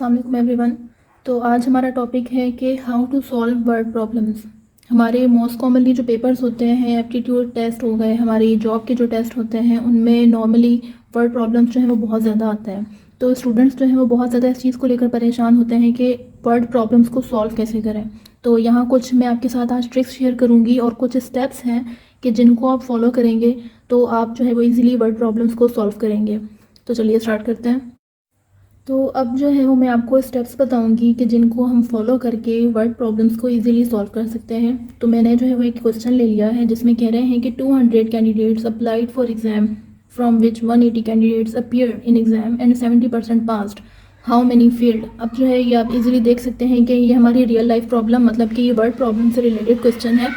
अस्सलाम वालेकुम एवरीवन। तो आज हमारा टॉपिक है कि how to solve word problems. हमारे मोस्ट कॉमनली जो पेपर्स होते हैं, एप्टीट्यूड टेस्ट हो गए, हमारी जॉब के जो टेस्ट होते हैं, उनमें नॉर्मली वर्ड प्रॉब्लम्स जो है वो बहुत ज़्यादा आता है। तो स्टूडेंट्स जो है वो बहुत ज़्यादा इस चीज़ को लेकर परेशान होते हैं कि वर्ड प्रॉब्लम्स को सॉल्व कैसे करें। तो यहाँ कुछ मैं आपके साथ आज ट्रिक्स शेयर करूँगी और कुछ स्टेप्स हैं कि जिनको आप फॉलो करेंगे तो आप जो है वो ईज़िली वर्ड प्रॉब्लम्स को सॉल्व करेंगे। तो चलिए स्टार्ट करते हैं। तो अब जो है वो मैं आपको स्टेप्स बताऊंगी कि जिनको हम फॉलो करके वर्ड प्रॉब्लम्स को इजीली सॉल्व कर सकते हैं। तो मैंने जो है वो एक क्वेश्चन ले लिया है जिसमें कह रहे हैं कि 200 candidates applied for exam from which 180 candidates appeared in exam and 70% passed, how many failed. अब जो है ये आप इजीली देख सकते हैं कि ये हमारी रियल लाइफ प्रॉब्लम, मतलब कि ये वर्ड प्रॉब्लम से रिलेटेड क्वेश्चन है।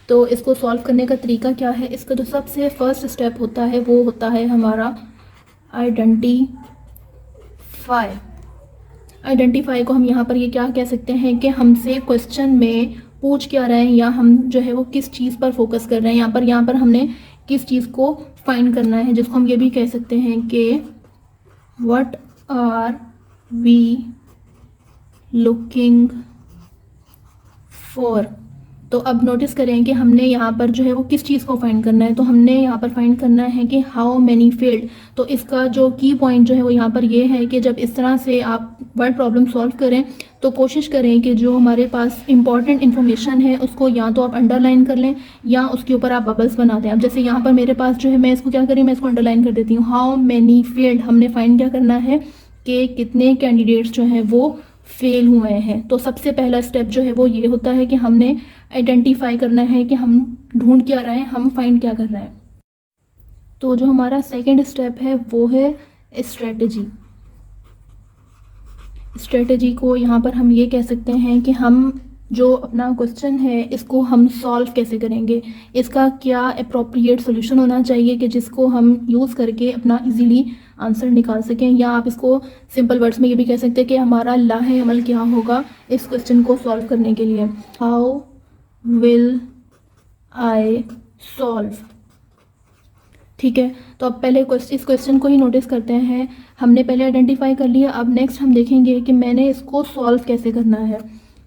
तो इसको सॉल्व करने का तरीका क्या है, इसका जो सबसे फर्स्ट स्टेप होता है वो होता है हमारा आइडेंटिफाई को हम यहाँ पर ये क्या कह सकते हैं कि हमसे क्वेश्चन में पूछ क्या रहे हैं या हम जो है वो किस चीज़ पर फोकस कर रहे हैं। यहाँ पर हमने किस चीज़ को फाइंड करना है, जिसको हम ये भी कह सकते हैं कि what are we looking for. तो अब नोटिस करें कि हमने यहाँ पर जो है वो किस चीज़ को फाइंड करना है। तो हमने यहाँ पर फाइंड करना है कि हाउ मैनी फेल्ड। तो इसका जो की पॉइंट जो है वो यहाँ पर ये है कि जब इस तरह से आप वर्ड प्रॉब्लम सॉल्व करें तो कोशिश करें कि जो हमारे पास इंपॉर्टेंट इन्फॉर्मेशन है उसको या तो आप अंडरलाइन कर लें या उसके ऊपर आप बबल्स बना दें। अब जैसे यहाँ पर मेरे पास जो है मैं इसको क्या करी, मैं इसको अंडरलाइन कर देती हूँ। हाउ मैनी फेल्ड, हमने फाइंड क्या करना है कि कितने कैंडिडेट्स जो हैं वो फेल हुए हैं। तो सबसे पहला स्टेप जो है वो ये होता है कि हमने आइडेंटिफाई करना है कि हम ढूंढ क्या रहे हैं, हम फाइंड क्या कर रहे हैं। तो जो हमारा सेकंड स्टेप है वो है स्ट्रेटजी। स्ट्रेटजी को यहाँ पर हम ये कह सकते हैं कि हम जो अपना क्वेश्चन है इसको हम सॉल्व कैसे करेंगे, इसका क्या अप्रोप्रिएट सोल्यूशन होना चाहिए कि जिसको हम यूज़ करके अपना इजीली आंसर निकाल सकें। या आप इसको सिंपल वर्ड्स में ये भी कह सकते हैं कि हमारा लाहे अमल क्या होगा इस क्वेश्चन को सॉल्व करने के लिए। How will I solve. ठीक है, तो अब पहले इस क्वेश्चन को ही नोटिस करते हैं। हमने पहले आइडेंटिफाई कर लिया, अब नेक्स्ट हम देखेंगे कि मैंने इसको सॉल्व कैसे करना है।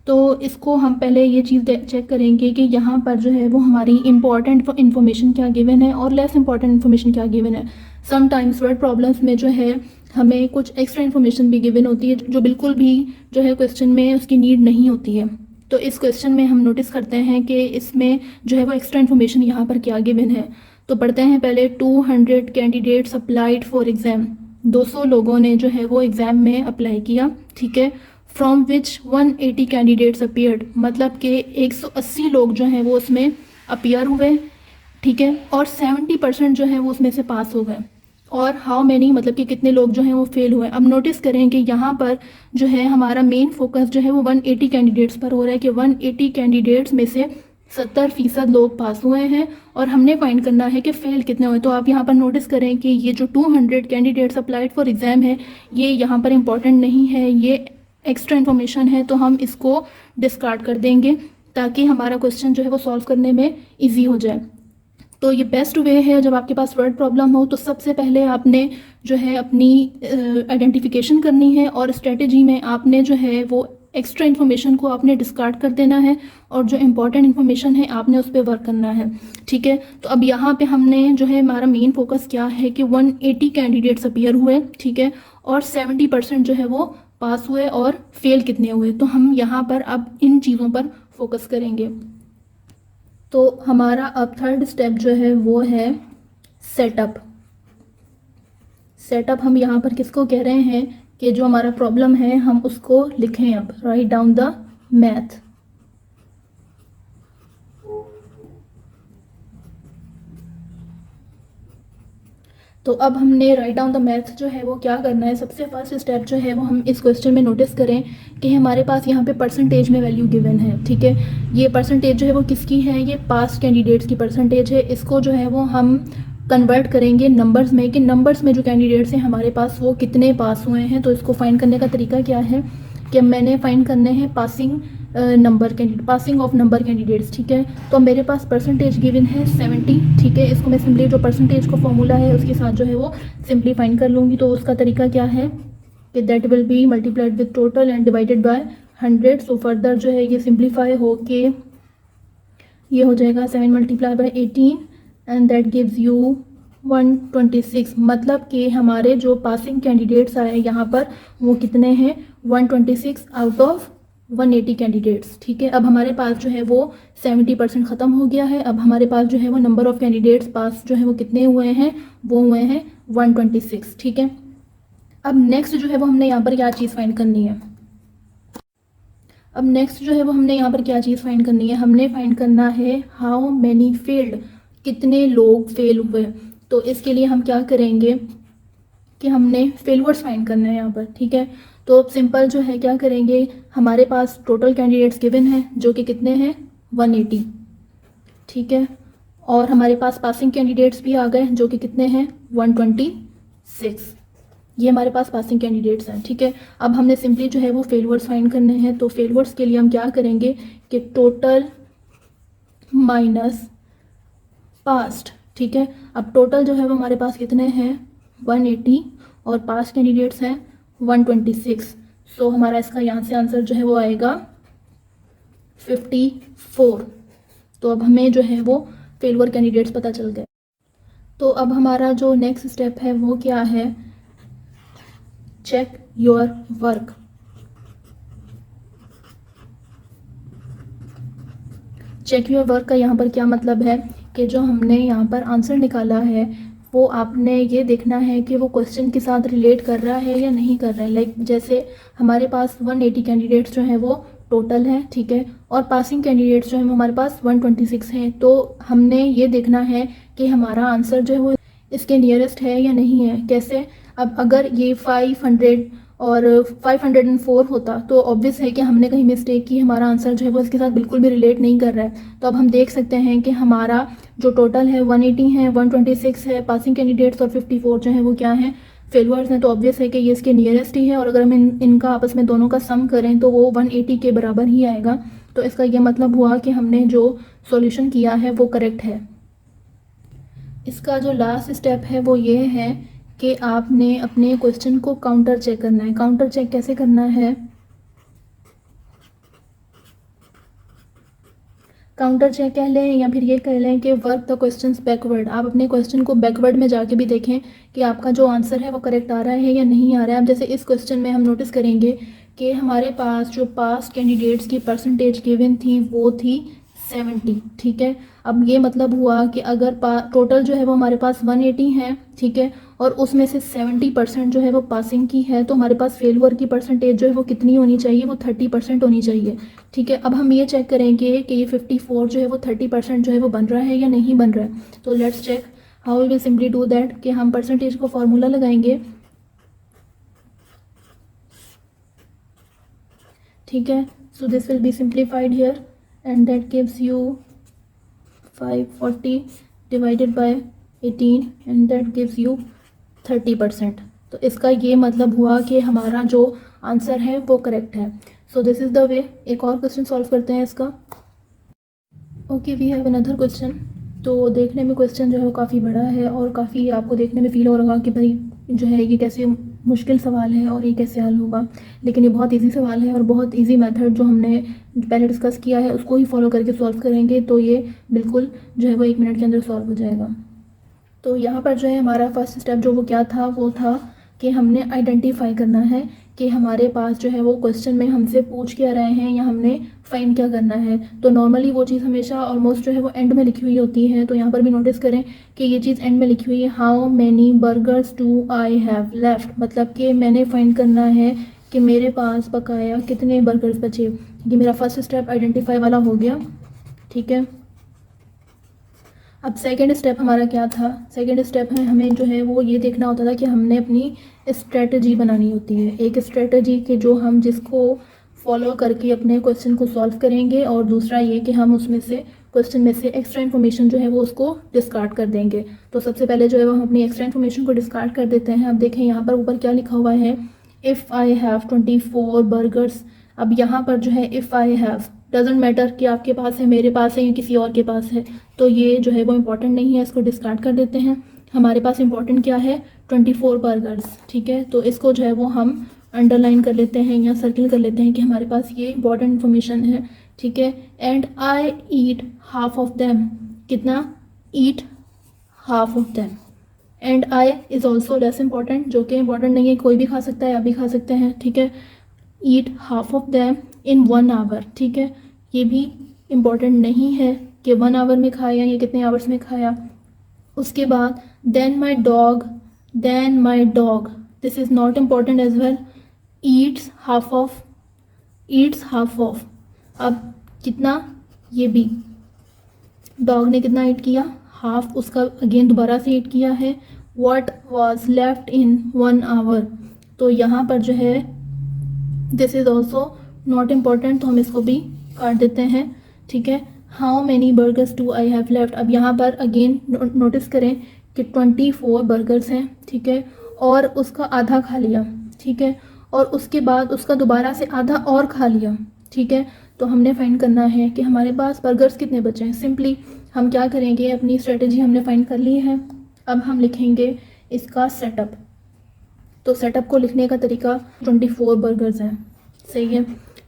तो इसको हम पहले ये चीज़ चेक करेंगे कि यहाँ पर जो है वो हमारी इंपॉर्टेंट इन्फॉर्मेशन क्या गिवन है और लेस इंपॉर्टेंट इन्फॉर्मेशन क्या गिवन है। समटाइम्स वर्ड प्रॉब्लम्स में जो है हमें कुछ एक्स्ट्रा इन्फॉर्मेशन भी गिवन होती है जो बिल्कुल भी जो है क्वेश्चन में उसकी नीड नहीं होती है। तो इस क्वेश्चन में हम नोटिस करते हैं कि इसमें जो है वो एक्स्ट्रा इन्फॉर्मेशन यहाँ पर क्या गिवन है। तो पढ़ते हैं पहले। 200 कैंडिडेट्स अप्लाइड फॉर एग्ज़ाम, 200 लोगों ने जो है वो एग्ज़ाम में अप्लाई किया। ठीक है, फ्रॉम विच 180 कैंडिडेट्स अपीयर्ड, मतलब कि 180 लोग जो हैं वो उसमें अपीयर हुए। ठीक है, और 70% जो है वो उसमें से पास हो गए। और हाउ मैनी, मतलब कि कितने लोग जो हैं वो फेल हुए। अब नोटिस करें कि यहाँ पर जो है हमारा मेन फोकस जो है वो 180 कैंडिडेट्स पर हो रहा है कि 180 कैंडिडेट्स में से 70% लोग पास हुए हैं और हमने फाइंड करना है कि फेल कितने हुए। तो आप यहाँ पर नोटिस करें कि ये जो 200 कैंडिडेट्स अप्लाइड फॉर एग्ज़ाम है ये यहाँ पर इंपॉर्टेंट नहीं है, ये एक्स्ट्रा इन्फॉर्मेशन है, तो हम इसको डिस्कार्ड कर देंगे ताकि हमारा क्वेश्चन जो है वो सॉल्व करने में ईजी हो जाए। तो ये बेस्ट वे है जब आपके पास वर्ड प्रॉब्लम हो तो सबसे पहले आपने जो है अपनी आइडेंटिफिकेशन करनी है और स्ट्रेटजी में आपने जो है वो एक्स्ट्रा इन्फॉर्मेशन को आपने डिस्कार्ड कर देना है और जो इम्पॉर्टेंट इन्फॉर्मेशन है आपने उस पर वर्क करना है। ठीक है, तो अब यहाँ पे हमने जो है हमारा मेन फोकस क्या है कि 180 कैंडिडेट्स अपीयर हुए। ठीक है, और 70% जो है वो पास हुए और फेल कितने हुए। तो हम यहाँ पर अब इन चीज़ों पर फोकस करेंगे। तो हमारा अब थर्ड स्टेप जो है वो है सेटअप। सेटअप हम यहाँ पर किसको कह रहे हैं कि जो हमारा प्रॉब्लम है हम उसको लिखें। अब राइट डाउन द मैथ। तो अब हमने राइट डाउन द मैथ जो है वो क्या करना है, सबसे फर्स्ट स्टेप जो है वो हम इस क्वेश्चन में नोटिस करें कि हमारे पास यहाँ पे परसेंटेज में वैल्यू गिवन है। ठीक है, ये परसेंटेज जो है वो किसकी है, ये पास कैंडिडेट्स की परसेंटेज है। इसको जो है वो हम कन्वर्ट करेंगे नंबर्स में कि नंबर्स में जो कैंडिडेट्स हैं हमारे पास वो कितने पास हुए हैं। तो इसको फाइंड करने का तरीका क्या है कि मैंने फाइंड करने हैं पासिंग ऑफ नंबर कैंडिडेट्स। ठीक है, तो मेरे पास परसेंटेज गिवन है 70। ठीक है, इसको मैं सिंपली जो परसेंटेज का फॉर्मूला है उसके साथ जो है वो सिंपली फाइंड कर लूँगी। तो उसका तरीका क्या है, कि that will be multiplied with total and divided by 100। So further जो है ये सिंप्लीफाई हो के ये हो जाएगा 7 multiply by 18 and that gives you 126। मतलब कि हमारे जो पासिंग कैंडिडेट्स आए यहाँ पर वो कितने हैं, 126 आउट ऑफ 180 कैंडिडेट्स। ठीक है, अब हमारे पास जो है वो 70% ख़त्म हो गया है। अब हमारे पास जो है वो नंबर ऑफ़ कैंडिडेट्स पास जो है वो कितने हुए हैं, वो हुए हैं 126। ठीक है, अब नेक्स्ट जो है वो हमने यहाँ पर क्या चीज़ फाइंड करनी है, अब नेक्स्ट जो है वो हमने यहाँ पर क्या चीज़ फाइंड करनी है, हमने फाइंड करना है हाउ मैनी फेल्ड, कितने लोग फेल हुए। तो इसके लिए हम क्या करेंगे कि हमने फेलवर्स फाइंड करना है यहाँ पर। ठीक है, तो अब सिंपल जो है क्या करेंगे, हमारे पास टोटल कैंडिडेट्स गिवन है जो कि कितने हैं 180। ठीक है, और हमारे पास पासिंग कैंडिडेट्स भी आ गए जो कि कितने हैं 126। ये हमारे पास पासिंग कैंडिडेट्स हैं। ठीक है, अब हमने सिंपली जो है वो फेलवर्स फाइंड करने हैं। तो फेलवर्स के लिए हम क्या करेंगे कि टोटल माइनस पास्ट। ठीक है, अब टोटल जो है वो हमारे पास कितने हैं 180 और पास्ट कैंडिडेट्स हैं 126। सो हमारा इसका यहाँ से आंसर जो है वो आएगा 54। तो अब हमें जो है वो फेलवर कैंडिडेट्स पता चल गए। तो अब हमारा जो नेक्स्ट स्टेप है वो क्या है, check your work. Check your work का यहाँ पर क्या मतलब है कि जो हमने यहाँ पर आंसर निकाला है वो आपने ये देखना है कि वो क्वेश्चन के साथ रिलेट कर रहा है या नहीं कर रहा है। लाइक जैसे हमारे पास 180 कैंडिडेट्स जो हैं वो टोटल हैं। ठीक है, और पासिंग कैंडिडेट्स जो हैं वो हमारे पास 126 हैं। तो हमने ये देखना है कि हमारा आंसर जो है वो इसके नियरेस्ट है या नहीं है। कैसे, अब अगर ये 500 और 504 होता तो ऑब्वियस है कि हमने कहीं मिस्टेक की, हमारा आंसर जो है वो इसके साथ बिल्कुल भी रिलेट नहीं कर रहा है। तो अब हम देख सकते हैं कि हमारा जो टोटल है 180 है, 126 है पासिंग कैंडिडेट्स और 54 जो है वो क्या है फेलवर्स हैं। तो ऑब्वियस है कि ये इसके नियरेस्ट ही है, और अगर हम इनका आपस में दोनों का सम करें तो वो 180 के बराबर ही आएगा। तो इसका ये मतलब हुआ कि हमने जो सॉल्यूशन किया है वो करेक्ट है। इसका जो लास्ट स्टेप है वो ये है कि आपने अपने क्वेश्चन को काउंटर चेक करना है। काउंटर चेक कैसे करना है, काउंटर चेक कह लें या फिर ये कह लें कि वर्क द क्वेश्चंस बैकवर्ड। आप अपने क्वेश्चन को बैकवर्ड में जाके भी देखें कि आपका जो आंसर है वो करेक्ट आ रहा है या नहीं आ रहा है। अब जैसे इस क्वेश्चन में हम नोटिस करेंगे कि हमारे पास जो पास्ट कैंडिडेट्स की परसेंटेज गिवन थी वो थी 70। ठीक है, अब ये मतलब हुआ कि अगर टोटल जो है वो हमारे पास 180 है, ठीक है, और उसमें से 70% जो है वो पासिंग की है, तो हमारे पास फेलवर की परसेंटेज जो है वो कितनी होनी चाहिए, वो 30% होनी चाहिए। ठीक है, अब हम ये चेक करेंगे कि ये 54 जो है वो 30% जो है वो बन रहा है या नहीं बन रहा है। तो let's check how we will simply do that कि हम परसेंटेज को फॉर्मूला लगाएंगे। ठीक है, so this will be simplified here and that gives you 540 divided by 18 and that gives you 30%। तो इसका ये मतलब हुआ कि हमारा जो आंसर है वो करेक्ट है। So this is the way. एक और क्वेश्चन सॉल्व करते हैं इसका। Okay, we have another question. तो देखने में क्वेश्चन जो है वो काफ़ी बड़ा है और काफ़ी आपको देखने में फील हो रहा कि भाई जो है ये कैसे मुश्किल सवाल है और ये कैसे हल होगा, लेकिन ये बहुत इजी सवाल है और बहुत इजी मेथड जो हमने पहले डिस्कस किया है उसको ही फॉलो करके सॉल्व करेंगे तो ये बिल्कुल जो है वो 1 मिनट के अंदर सॉल्व हो जाएगा। तो यहाँ पर जो है हमारा फर्स्ट स्टेप जो वो क्या था, वो था कि हमने आइडेंटिफाई करना है कि हमारे पास जो है वो क्वेश्चन में हमसे पूछ क्या रहे हैं या हमने फाइंड क्या करना है। तो नॉर्मली वो चीज़ हमेशा ऑलमोस्ट जो है वो एंड में लिखी हुई होती है। तो यहाँ पर भी नोटिस करें कि ये चीज़ एंड में लिखी हुई है, how many burgers do I have left, मतलब कि मैंने फाइंड करना है कि मेरे पास बकाया कितने बर्गर्स बचे। ये मेरा फर्स्ट स्टेप आइडेंटिफाई वाला हो गया। ठीक है, अब सेकेंड स्टेप हमारा क्या था, सेकेंड स्टेप में हमें जो है वो ये देखना होता था कि हमने अपनी स्ट्रेटजी बनानी होती है। एक स्ट्रेटजी के जो हम जिसको फॉलो करके अपने क्वेश्चन को सॉल्व करेंगे, और दूसरा ये कि हम उसमें से क्वेश्चन में से एक्स्ट्रा इन्फॉर्मेशन जो है वो उसको डिस्कार्ड कर देंगे। तो सबसे पहले जो है वो हम अपनी एक्स्ट्रा इन्फॉर्मेशन को डिस्कार्ड कर देते हैं। अब देखें यहाँ पर ऊपर क्या लिखा हुआ है, इफ़ आई हैव 24 बर्गर्स। अब यहाँ पर जो है if I have doesn't matter कि आपके पास है, मेरे पास है या किसी और के पास है, तो ये जो है वो इम्पॉर्टेंट नहीं है, इसको डिस्कार्ड कर देते हैं। हमारे पास इम्पॉर्टेंट क्या है, 24 बर्गर्स। ठीक है, तो इसको जो है वो हम अंडरलाइन कर लेते हैं या सर्किल कर लेते हैं कि हमारे पास ये इंपॉर्टेंट इन्फॉर्मेशन है, ठीक है। And I eat half of them, कितना, eat half of them. And I is also less important, जो कि इंपॉर्टेंट नहीं है, कोई भी खा सकता है, आप भी खा सकते हैं, ठीक है। Eat half of them in 1 hour, ठीक है, ये भी इम्पॉर्टेंट नहीं है कि 1 आवर में खाया या कितने आवर्स में खाया। उसके बाद then my dog, this is not important as well, eats half of. अब कितना, ये भी डॉग ने कितना ईट किया, हाफ, उसका अगेन दोबारा से ईट किया है। What was left in 1 hour, तो यहाँ पर जो है this is also not important, तो हम इसको भी काट देते हैं, ठीक है। How many burgers do I have left, अब यहाँ पर अगेन नोटिस करें कि 24 बर्गर्स हैं, ठीक है, और उसका आधा खा लिया, ठीक है, और उसके बाद उसका दोबारा से आधा और खा लिया, ठीक है। तो हमने फाइंड करना है कि हमारे पास बर्गर्स कितने बचे हैं। सिंपली हम क्या करेंगे, अपनी स्ट्रेटजी हमने फाइंड कर ली है, अब हम लिखेंगे इसका सेटअप। तो सेटअप को लिखने का तरीका 24 बर्गर्स है, सही है,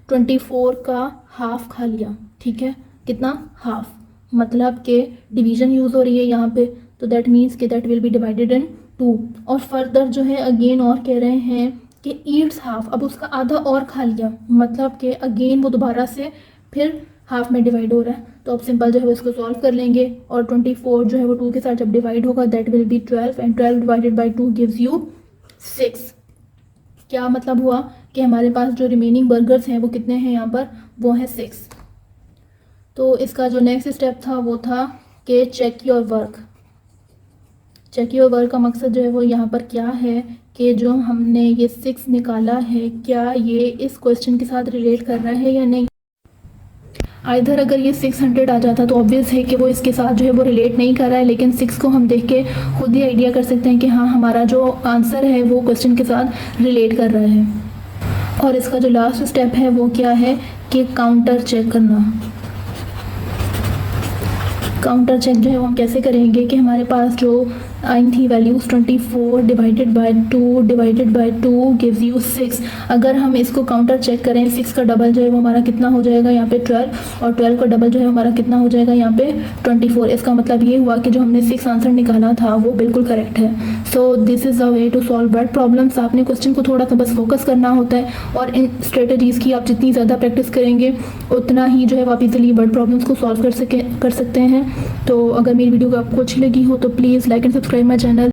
24 का हाफ खा लिया, ठीक है, कितना, हाफ, मतलब कि डिवीजन यूज़ हो रही है यहाँ पे, तो दैट मीन्स कि that will be divided in 2। और फर्दर जो है अगेन और कह रहे हैं कि ईट्स हाफ, अब उसका आधा और खा लिया, मतलब कि अगेन वो दोबारा से फिर हाफ में डिवाइड हो रहा है। तो अब सिंपल जो है इसको सॉल्व कर लेंगे, और 24 जो है वो 2 के साथ जब डिवाइड होगा that will be 12, and 12 divided by 2 gives you 6। क्या मतलब हुआ कि हमारे पास जो रिमेनिंग बर्गर्स हैं वो कितने हैं यहाँ पर, वो है 6। तो इसका जो नेक्स्ट स्टेप था वो था कि check your work. Check your work का मकसद जो है वो यहाँ पर क्या है कि जो हमने ये 6 निकाला है, क्या ये इस क्वेश्चन के साथ रिलेट कर रहा है या नहीं। आइधर अगर ये 600 आ जाता तो ऑब्वियस है कि वो इसके साथ जो है वो रिलेट नहीं कर रहा है, लेकिन 6 को हम देख के खुद ही आइडिया कर सकते हैं कि हाँ हमारा जो आंसर है वो क्वेश्चन के साथ रिलेट कर रहा है। और इसका जो लास्ट स्टेप है वो क्या है कि काउंटर चेक करना। काउंटर चेक जो है वो हम कैसे करेंगे कि हमारे पास जो आई थी values 24 divided by 2 gives you 6। अगर हम इसको काउंटर चेक करें, 6 का डबल जो है वो हमारा कितना हो जाएगा यहाँ पे 12, और 12 का डबल जो है हमारा कितना हो जाएगा यहाँ पे 24। इसका मतलब ये हुआ कि जो हमने 6 आंसर निकाला था वो बिल्कुल करेक्ट है। So this is a way to solve word problems. आपने क्वेश्चन को थोड़ा सा बस फोकस करना होता है, और इन स्ट्रेटजीज़ की आप जितनी ज़्यादा प्रैक्टिस करेंगे उतना ही जो है आप इजीली वर्ड प्रॉब्लम्स को सॉल्व कर सकते हैं। तो अगर मेरी वीडियो आपको अच्छी लगी हो तो please like and subscribe my channel.